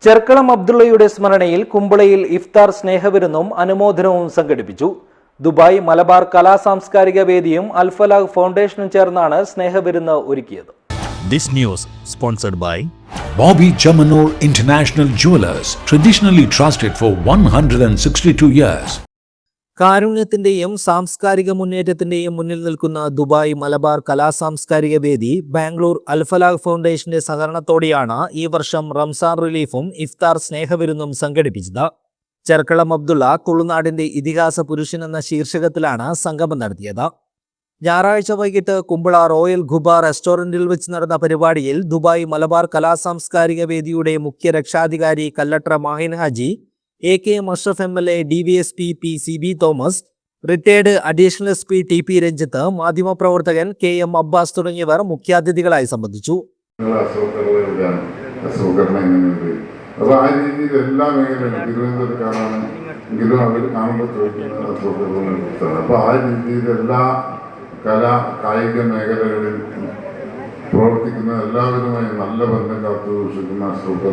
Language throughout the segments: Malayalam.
ചെർക്കളം അബ്ദുള്ളയുടെ സ്മരണയിൽ കുമ്പളയിൽ ഇഫ്താർ സ്നേഹവിരുന്നും അനുമോദനവും സംഘടിപ്പിച്ചു. ദുബായ് മലബാർ കലാ സാംസ്കാരിക വേദിയും അൽഫലാഹ് ഫൗണ്ടേഷനും ചേർന്നാണ് സ്നേഹവിരുന്ന് ഒരുക്കിയത്. This news sponsored by Bobby Chamanur International Jewelers, traditionally trusted for 162 years. കാരുണ്യത്തിന്റെയും സാംസ്കാരിക മുന്നേറ്റത്തിന്റെയും മുന്നിൽ നിൽക്കുന്ന ദുബായ് മലബാർ കലാ സാംസ്കാരിക വേദി ബാംഗ്ലൂർ അൽഫലാഹ് ഫൗണ്ടേഷന്റെ സഹകരണത്തോടെയാണ് ഈ വർഷം റംസാൻ റിലീഫും ഇഫ്താർ സ്നേഹവിരുന്നും സംഘടിപ്പിച്ചത്. ചെർക്കളം അബ്ദുള്ള തുളുനാടിന്റെ ഇതിഹാസ പുരുഷൻ എന്ന ശീർഷകത്തിലാണ് സംഗമം നടത്തിയത്. ഞായറാഴ്ച വൈകിട്ട് കുമ്പള റോയൽ ഖുബ റെസ്റ്റോറന്റിൽ വെച്ച് നടന്ന പരിപാടിയിൽ ദുബായ് മലബാർ കലാ സാംസ്കാരിക വേദിയുടെ മുഖ്യ രക്ഷാധികാരി Kallatra Mahin Haji, AKM Ashraf MLA, DVSP CB Thomas, retired additional SP TP Ranjith, മാധ്യമപ്രവർത്തകൻ KM അബ്ബാസ് തുടങ്ങിയവർ മുഖ്യാതിഥികളായി സംബന്ധിച്ചു. അപ്പോൾ ആ രീതിയിൽ എല്ലാ മേഖലയിലും തിരുവനന്തപുരക്കാരാണെങ്കിലും അവർ കാണുമ്പോൾ ചോദിക്കുന്നത്. അപ്പോൾ ആ രീതിയിൽ എല്ലാ കായിക മേഖലകളിൽ പ്രവർത്തിക്കുന്ന എല്ലാവരുമായി നല്ല ബന്ധം കാത്തു സൂക്ഷിക്കുന്ന അശ്രദ്ധ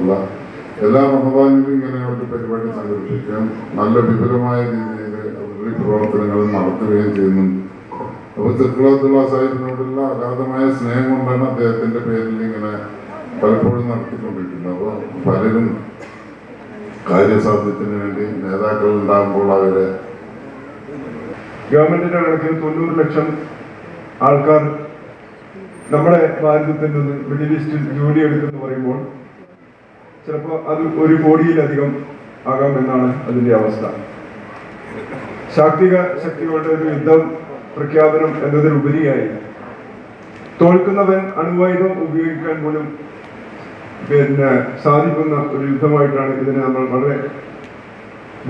എല്ലാ റമദാനിലും ഇങ്ങനെ ഒരു പരിപാടി സംഘടിപ്പിക്കുകയും നല്ല വിപുലമായ രീതിയിൽ അവരുടെ പ്രവർത്തനങ്ങൾ നടത്തുകയും ചെയ്യുന്നുണ്ട്. അപ്പോൾ ചെർക്കളത്തുള്ള സാഹിബിനോടുള്ള അഗാധമായ സ്നേഹം കൊണ്ടാണ് അദ്ദേഹത്തിൻ്റെ പേരിൽ ഇങ്ങനെ പലപ്പോഴും നടത്തിക്കൊണ്ടിരിക്കുന്നത്. അപ്പോൾ പലരും കാര്യസാധ്യത്തിന് വേണ്ടി നേതാക്കൾ ഉണ്ടാകുമ്പോൾ അവരെ ഗവൺമെന്റിന്റെ കണക്കിൽ 90 ലക്ഷം ആൾക്കാർ നമ്മുടെ ഭാരതത്തിൽ നിന്ന് മിഡിൽ ഈസ്റ്റിൽ ജോലി എടുക്കുന്നു പറയുമ്പോൾ ചിലപ്പോൾ അത് 1 കോടിയിലധികം ആകാമെന്നാണ് അതിന്റെ അവസ്ഥ. ശാക്തിക ശക്തികളുടെ ഒരു യുദ്ധം പ്രഖ്യാപനം എന്നതിലുപരിയായി തോൽക്കുന്നവൻ അണുവായുധം ഉപയോഗിക്കാൻ പോലും സാധിക്കുന്ന ഒരു യുദ്ധമായിട്ടാണ് ഇതിനെ നമ്മൾ വളരെ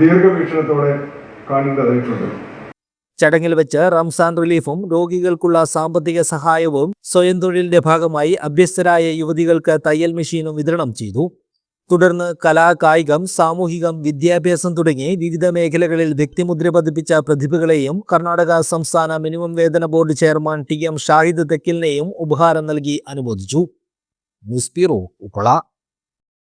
ദീർഘവീക്ഷണത്തോടെ കാണേണ്ടതായിട്ടുണ്ട്. ചടങ്ങിൽ വെച്ച് റംസാൻ റിലീഫും രോഗികൾക്കുള്ള സാമ്പത്തിക സഹായവും സ്വയം തൊഴിലിന്റെ ഭാഗമായി അഭ്യസ്തരായ യുവതികൾക്ക് തയ്യൽ മെഷീനും വിതരണം ചെയ്തു. തുടർന്ന് കലാ, കായികം, സാമൂഹികം, വിദ്യാഭ്യാസം തുടങ്ങി വിവിധ മേഖലകളിൽ വ്യക്തിമുദ്ര പതിപ്പിച്ച പ്രതിഭകളെയും കർണാടക സംസ്ഥാന മിനിമം വേതന ബോർഡ് ചെയർമാൻ TM ഷാഹിദ് തെക്കിലിനെയും ഉപഹാരം നൽകി അനുമോദിച്ചു. News bureau, Uppala.